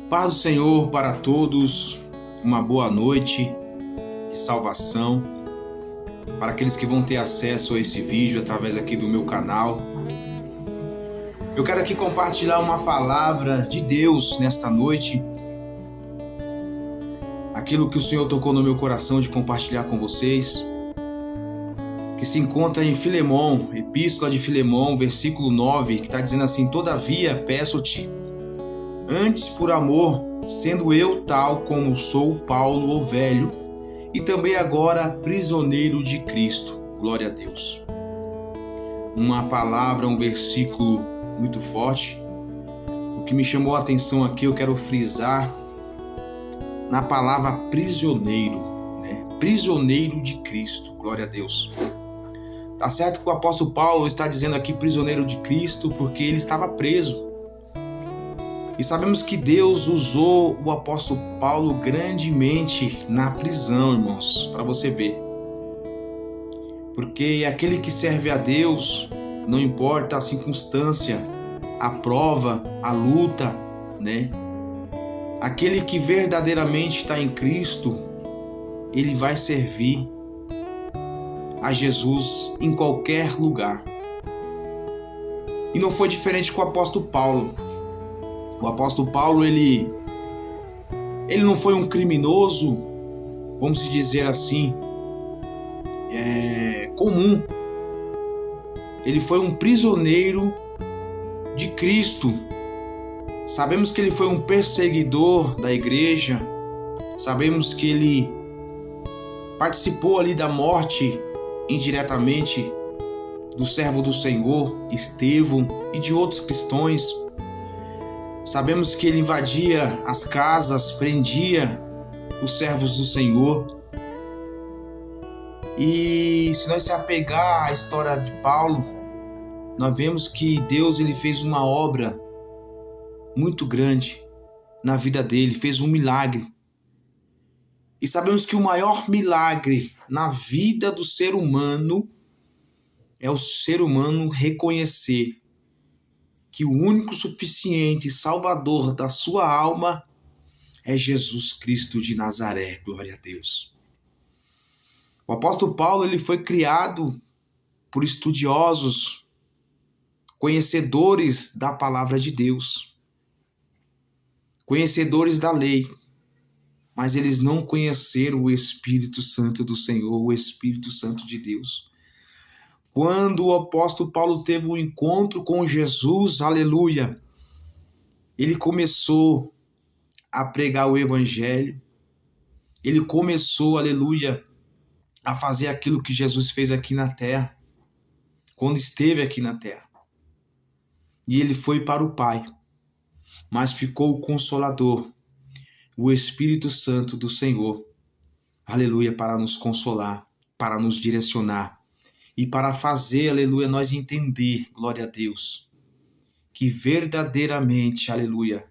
Paz do Senhor para todos, uma boa noite de salvação para aqueles que vão ter acesso a esse vídeo através aqui do meu canal. Eu quero aqui compartilhar uma palavra de Deus nesta noite, aquilo que o Senhor tocou no meu coração de compartilhar com vocês, que se encontra em Filemão, Epístola de Filemão, versículo 9, que está dizendo assim: todavia peço-te, antes por amor, sendo eu tal como sou Paulo o velho, e também agora prisioneiro de Cristo. Glória a Deus. Uma palavra, um versículo muito forte. O que me chamou a atenção aqui, eu quero frisar na palavra prisioneiro, né? Prisioneiro de Cristo. Glória a Deus. Tá certo que o apóstolo Paulo está dizendo aqui prisioneiro de Cristo porque ele estava preso. E sabemos que Deus usou o apóstolo Paulo grandemente na prisão, irmãos, para você ver. Porque aquele que serve a Deus, não importa a circunstância, a prova, a luta, né? Aquele que verdadeiramente está em Cristo, ele vai servir a Jesus em qualquer lugar. E não foi diferente com o apóstolo Paulo. O apóstolo Paulo, ele não foi um criminoso, vamos dizer assim, comum. Ele foi um prisioneiro de Cristo. Sabemos que ele foi um perseguidor da igreja. Sabemos que ele participou ali da morte indiretamente do servo do Senhor, Estevão, e de outros cristãos. Sabemos que ele invadia as casas, prendia os servos do Senhor. E se nós se apegar à história de Paulo, nós vemos que Deus ele fez uma obra muito grande na vida dele, fez um milagre. E sabemos que o maior milagre na vida do ser humano é o ser humano reconhecer que o único suficiente salvador da sua alma é Jesus Cristo de Nazaré. Glória a Deus. O apóstolo Paulo ele foi criado por estudiosos, conhecedores da palavra de Deus, conhecedores da lei, mas eles não conheceram o Espírito Santo do Senhor, o Espírito Santo de Deus. Quando o apóstolo Paulo teve um encontro com Jesus, aleluia, ele começou a pregar o evangelho, ele começou, aleluia, a fazer aquilo que Jesus fez aqui na terra, quando esteve aqui na terra. E ele foi para o Pai, mas ficou o Consolador, o Espírito Santo do Senhor, aleluia, para nos consolar, para nos direcionar, e para fazer, aleluia, nós entender, glória a Deus, que verdadeiramente, aleluia,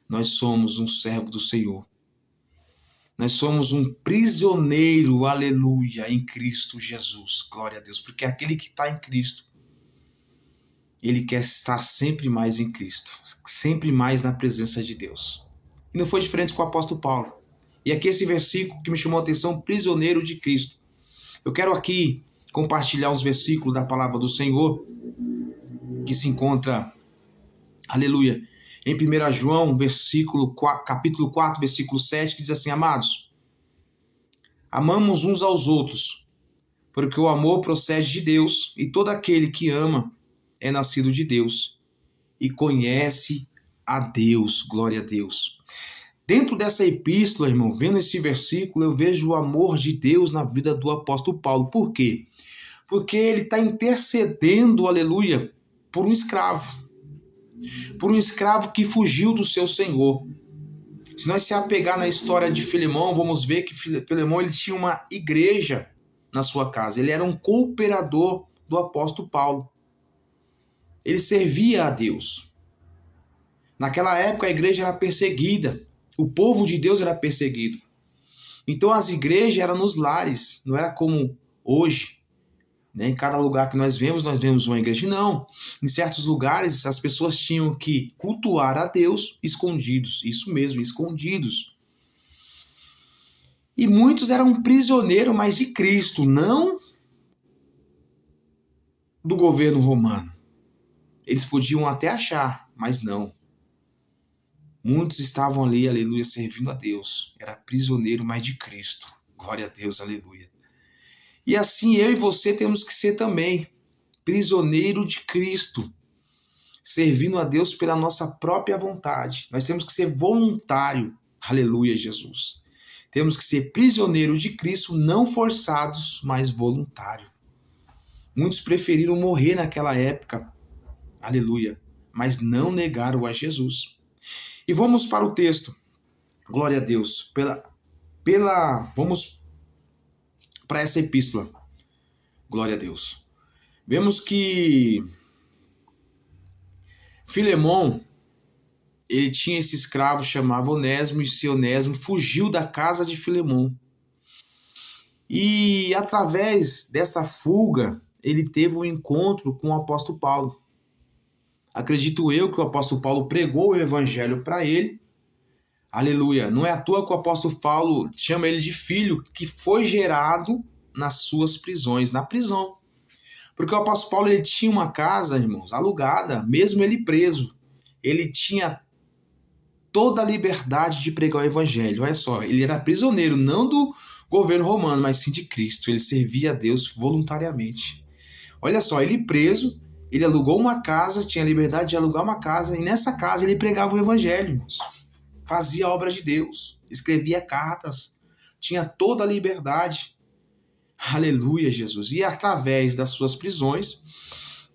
nós somos um servo do Senhor. Nós somos um prisioneiro, aleluia, em Cristo Jesus, glória a Deus. Porque aquele que está em Cristo, ele quer estar sempre mais em Cristo, sempre mais na presença de Deus. E não foi diferente com o apóstolo Paulo. E aqui esse versículo que me chamou a atenção, prisioneiro de Cristo. Eu quero aqui compartilhar uns versículos da palavra do Senhor que se encontra, aleluia, em 1 João, capítulo 4, versículo 7, que diz assim: amados, amamos uns aos outros, porque o amor procede de Deus, e todo aquele que ama é nascido de Deus e conhece a Deus. Glória a Deus. Dentro dessa epístola, irmão, vendo esse versículo, eu vejo o amor de Deus na vida do apóstolo Paulo. Por quê? Porque ele está intercedendo, aleluia, por um escravo. Por um escravo que fugiu do seu senhor. Se nós se apegar na história de Filemão, vamos ver que Filemão ele tinha uma igreja na sua casa. Ele era um cooperador do apóstolo Paulo. Ele servia a Deus. Naquela época a igreja era perseguida. O povo de Deus era perseguido. Então as igrejas eram nos lares, não era como hoje. Em cada lugar que nós vemos uma igreja. Não. Em certos lugares, as pessoas tinham que cultuar a Deus escondidos. Isso mesmo, escondidos. E muitos eram prisioneiros, mas de Cristo, não do governo romano. Eles podiam até achar, mas não. Muitos estavam ali, aleluia, servindo a Deus. Era prisioneiro, mas de Cristo. Glória a Deus, aleluia. E assim eu e você temos que ser também prisioneiro de Cristo, servindo a Deus pela nossa própria vontade. Nós temos que ser voluntário, aleluia, Jesus. Temos que ser prisioneiro de Cristo, não forçados, mas voluntário. Muitos preferiram morrer naquela época, aleluia, mas não negaram a Jesus. E vamos para o texto, glória a Deus, vamos para essa epístola, glória a Deus. Vemos que Filemon, ele tinha esse escravo chamado Onésimo, e esse Onésimo fugiu da casa de Filemon. E através dessa fuga, ele teve um encontro com o apóstolo Paulo. Acredito eu que o apóstolo Paulo pregou o evangelho para ele. Aleluia. Não é à toa que o apóstolo Paulo chama ele de filho, que foi gerado nas suas prisões, na prisão. Porque o apóstolo Paulo, ele tinha uma casa, irmãos, alugada, mesmo ele preso. Ele tinha toda a liberdade de pregar o evangelho. Olha só, ele era prisioneiro, não do governo romano, mas sim de Cristo. Ele servia a Deus voluntariamente. Olha só, ele preso, ele alugou uma casa, tinha a liberdade de alugar uma casa, e nessa casa ele pregava o evangelho, irmãos. Fazia a obra de Deus, escrevia cartas, tinha toda a liberdade. Aleluia, Jesus. E através das suas prisões,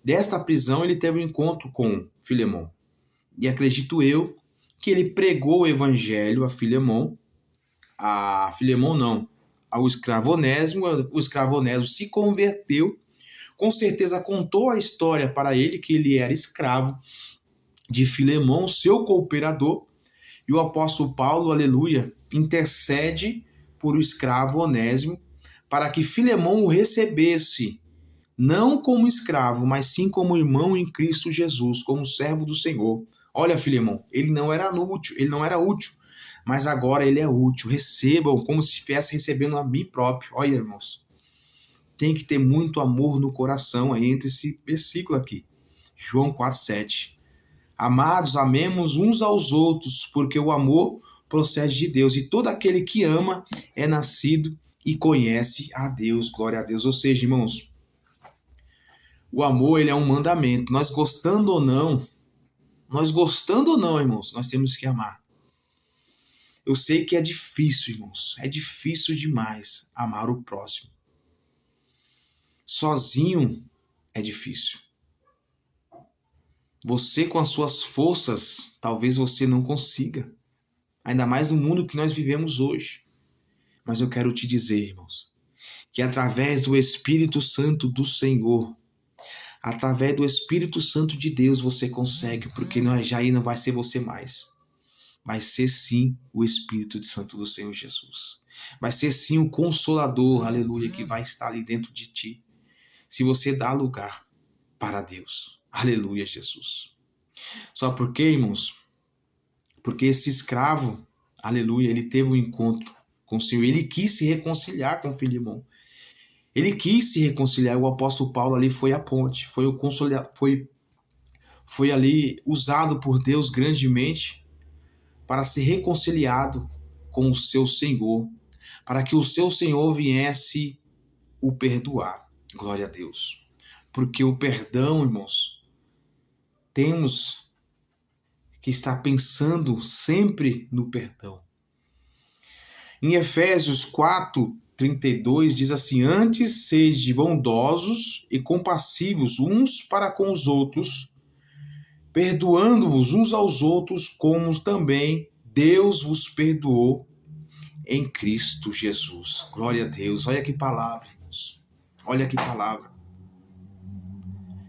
desta prisão, ele teve um encontro com Filemon. E acredito eu que ele pregou o evangelho a Filemon, ao escravo Onésimo. O escravo Onésimo se converteu, com certeza contou a história para ele, que ele era escravo de Filemon, seu cooperador, e o apóstolo Paulo, aleluia, intercede por o escravo Onésimo, para que Filemon o recebesse, não como escravo, mas sim como irmão em Cristo Jesus, como servo do Senhor. Olha, Filemon, ele não era útil, mas agora ele é útil. Recebam como se estivesse recebendo a mim próprio. Olha, irmãos, tem que ter muito amor no coração aí entre esse versículo aqui. João 4,7. Amados, amemos uns aos outros, porque o amor procede de Deus, e todo aquele que ama é nascido e conhece a Deus. Glória a Deus. Ou seja, irmãos, o amor, ele é um mandamento. Nós gostando ou não, irmãos, nós temos que amar. Eu sei que é difícil, irmãos, é difícil demais amar o próximo. Sozinho é difícil. Você com as suas forças, talvez você não consiga. Ainda mais no mundo que nós vivemos hoje. Mas eu quero te dizer, irmãos, que através do Espírito Santo do Senhor, através do Espírito Santo de Deus, você consegue, porque já aí não vai ser você mais. Vai ser sim o Espírito Santo do Senhor Jesus. Vai ser sim o Consolador, aleluia, que vai estar ali dentro de ti. Se você dá lugar para Deus. Aleluia, Jesus. Só porque, irmãos, porque esse escravo, aleluia, ele teve um encontro com o Senhor. Ele quis se reconciliar com Filemon. Ele quis se reconciliar. O apóstolo Paulo ali foi a ponte, foi ali usado por Deus grandemente para ser reconciliado com o seu Senhor, para que o seu Senhor viesse o perdoar. Glória a Deus. Porque o perdão, irmãos, temos que estar pensando sempre no perdão. Em Efésios 4:32 diz assim: antes sede bondosos e compassivos uns para com os outros, perdoando-vos uns aos outros, como também Deus vos perdoou em Cristo Jesus. Glória a Deus. Olha que palavra, irmãos. Olha que palavra.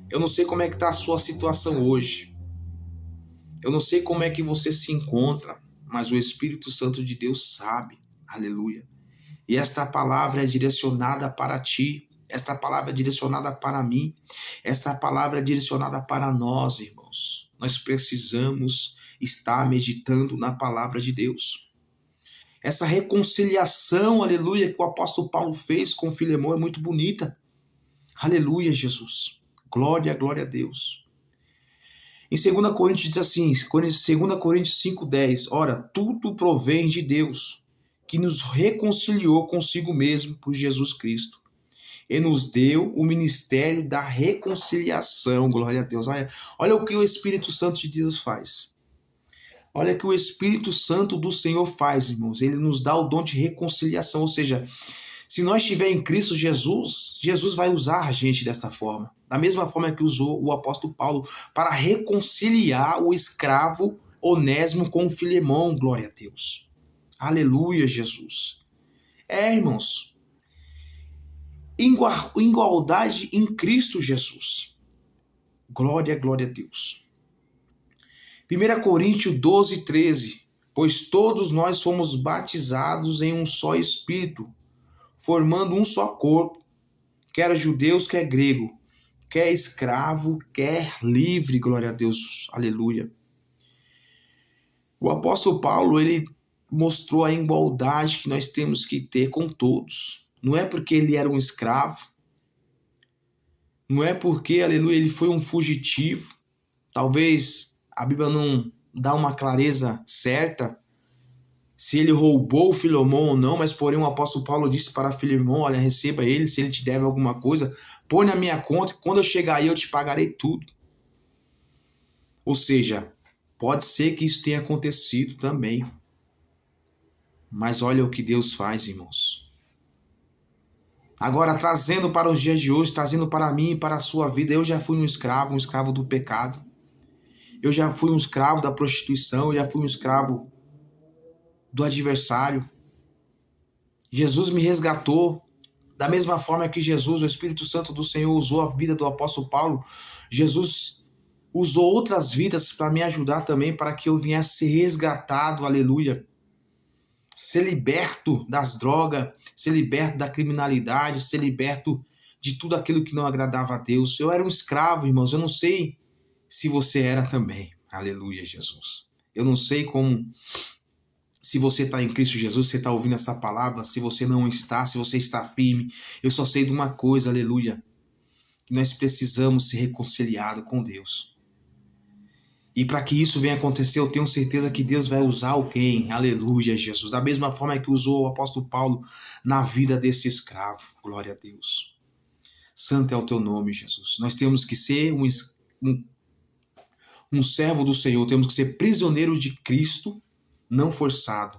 Eu não sei como é que está a sua situação hoje. Eu não sei como é que você se encontra, mas o Espírito Santo de Deus sabe. Aleluia. E esta palavra é direcionada para ti. Esta palavra é direcionada para mim. Esta palavra é direcionada para nós, irmãos. Nós precisamos estar meditando na palavra de Deus. Essa reconciliação, aleluia, que o apóstolo Paulo fez com Filemão é muito bonita. Aleluia, Jesus. Glória, glória a Deus. Em 2 Coríntios diz assim, 2 Coríntios 5,10, ora, tudo provém de Deus, que nos reconciliou consigo mesmo por Jesus Cristo, e nos deu o ministério da reconciliação. Glória a Deus. Olha o que o Espírito Santo de Deus faz. Olha o que o Espírito Santo do Senhor faz, irmãos. Ele nos dá o dom de reconciliação, ou seja, se nós estivermos em Cristo Jesus, Jesus vai usar a gente dessa forma. Da mesma forma que usou o apóstolo Paulo para reconciliar o escravo Onésimo com o Filemão. Glória a Deus. Aleluia, Jesus. Irmãos, igualdade em Cristo Jesus. Glória, glória a Deus. 1 Coríntios 12:13, pois todos nós fomos batizados em um só Espírito, formando um só corpo, quer judeus, quer grego, quer escravo, quer livre. Glória a Deus, aleluia. O apóstolo Paulo, ele mostrou a igualdade que nós temos que ter com todos. Não é porque ele era um escravo, não é porque, aleluia, ele foi um fugitivo. Talvez a Bíblia não dá uma clareza certa se ele roubou Filemão ou não, mas porém o apóstolo Paulo disse para Filemão, olha, receba ele, se ele te deve alguma coisa, põe na minha conta, quando eu chegar aí eu te pagarei tudo. Ou seja, pode ser que isso tenha acontecido também. Mas olha o que Deus faz, irmãos. Agora, trazendo para os dias de hoje, trazendo para mim e para a sua vida, eu já fui um escravo do pecado. Eu já fui um escravo da prostituição, eu já fui um escravo do adversário. Jesus me resgatou. Da mesma forma que Jesus, o Espírito Santo do Senhor, usou a vida do apóstolo Paulo, Jesus usou outras vidas para me ajudar também, para que eu viesse ser resgatado, aleluia. Ser liberto das drogas, ser liberto da criminalidade, ser liberto de tudo aquilo que não agradava a Deus. Eu era um escravo, irmãos, eu não sei se você era também. Aleluia, Jesus. Eu não sei como, se você está em Cristo Jesus, você está ouvindo essa palavra, se você não está, se você está firme. Eu só sei de uma coisa, aleluia, que nós precisamos ser reconciliados com Deus. E para que isso venha acontecer, eu tenho certeza que Deus vai usar alguém, aleluia, Jesus. Da mesma forma que usou o apóstolo Paulo na vida desse escravo. Glória a Deus. Santo é o teu nome, Jesus. Nós temos que ser um servo do Senhor, temos que ser prisioneiro de Cristo, não forçado,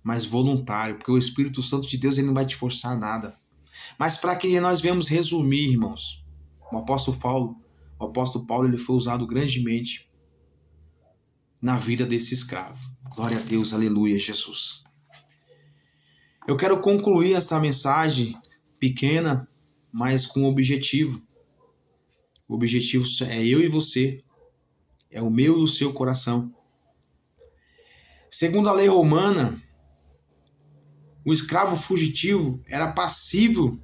mas voluntário, porque o Espírito Santo de Deus ele não vai te forçar nada. Mas para que nós venhamos resumir, irmãos, o apóstolo Paulo ele foi usado grandemente na vida desse escravo. Glória a Deus, aleluia, Jesus. Eu quero concluir essa mensagem pequena, mas com um objetivo. O objetivo é eu e você, é o meu e o seu coração. Segundo a lei romana, o escravo fugitivo era passível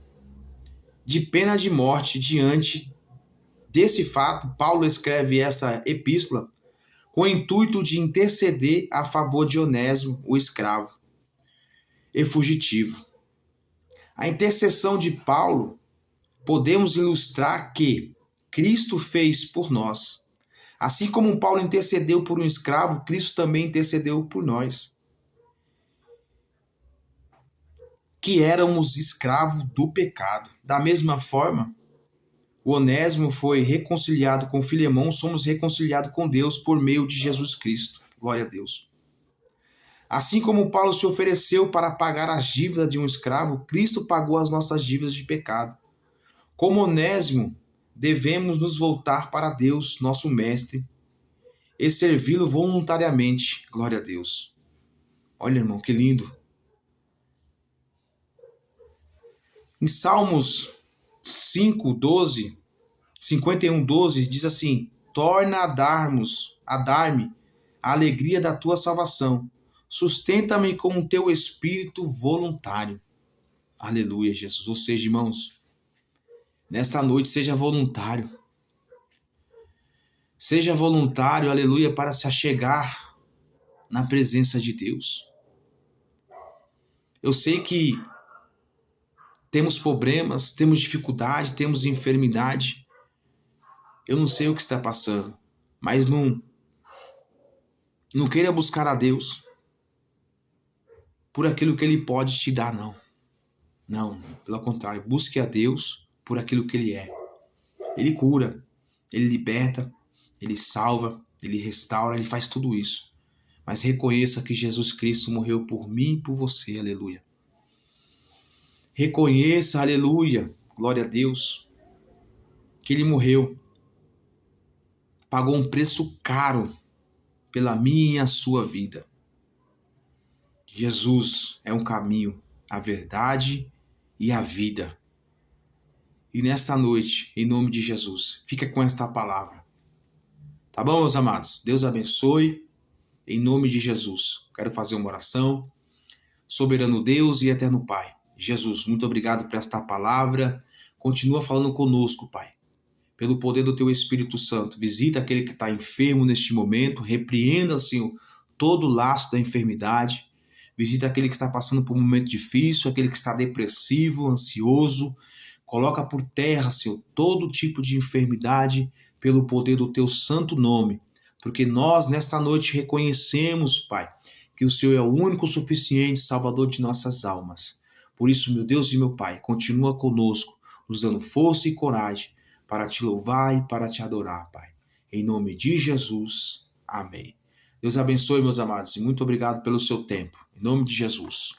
de pena de morte. Diante desse fato, Paulo escreve essa epístola com o intuito de interceder a favor de Onésimo, o escravo e fugitivo. A intercessão de Paulo podemos ilustrar que Cristo fez por nós. Assim como Paulo intercedeu por um escravo, Cristo também intercedeu por nós, que éramos escravos do pecado. Da mesma forma, o Onésimo foi reconciliado com Filemão, somos reconciliados com Deus por meio de Jesus Cristo. Glória a Deus. Assim como Paulo se ofereceu para pagar as dívidas de um escravo, Cristo pagou as nossas dívidas de pecado. Como Onésimo, devemos nos voltar para Deus, nosso Mestre, e servi-lo voluntariamente. Glória a Deus. Olha, irmão, que lindo. Em Salmos 51:12, diz assim: torna a dar-me a alegria da tua salvação. Sustenta-me com o teu espírito voluntário. Aleluia, Jesus. Ou seja, irmãos, Nesta noite, seja voluntário. Seja voluntário, aleluia, para se achegar na presença de Deus. Eu sei que temos problemas, temos dificuldade, temos enfermidade. Eu não sei o que está passando, mas não queira buscar a Deus por aquilo que Ele pode te dar, não. Não, pelo contrário, busque a Deus por aquilo que Ele é. Ele cura, Ele liberta, Ele salva, Ele restaura, Ele faz tudo isso. Mas reconheça que Jesus Cristo morreu por mim e por você, aleluia. Reconheça, aleluia, glória a Deus, que Ele morreu. Pagou um preço caro pela minha e a sua vida. Jesus é um caminho, a verdade e a vida. E nesta noite, em nome de Jesus, fica com esta palavra. Tá bom, meus amados? Deus abençoe. Em nome de Jesus. Quero fazer uma oração. Soberano Deus e eterno Pai. Jesus, muito obrigado por esta palavra. Continua falando conosco, Pai. Pelo poder do Teu Espírito Santo. Visita aquele que está enfermo neste momento. Repreenda, Senhor, todo o laço da enfermidade. Visita aquele que está passando por um momento difícil, aquele que está depressivo, ansioso. Coloca por terra, Senhor, todo tipo de enfermidade pelo poder do Teu santo nome. Porque nós, nesta noite, reconhecemos, Pai, que o Senhor é o único suficiente Salvador de nossas almas. Por isso, meu Deus e meu Pai, continua conosco, nos dando força e coragem para te louvar e para te adorar, Pai. Em nome de Jesus, amém. Deus abençoe, meus amados, e muito obrigado pelo seu tempo. Em nome de Jesus.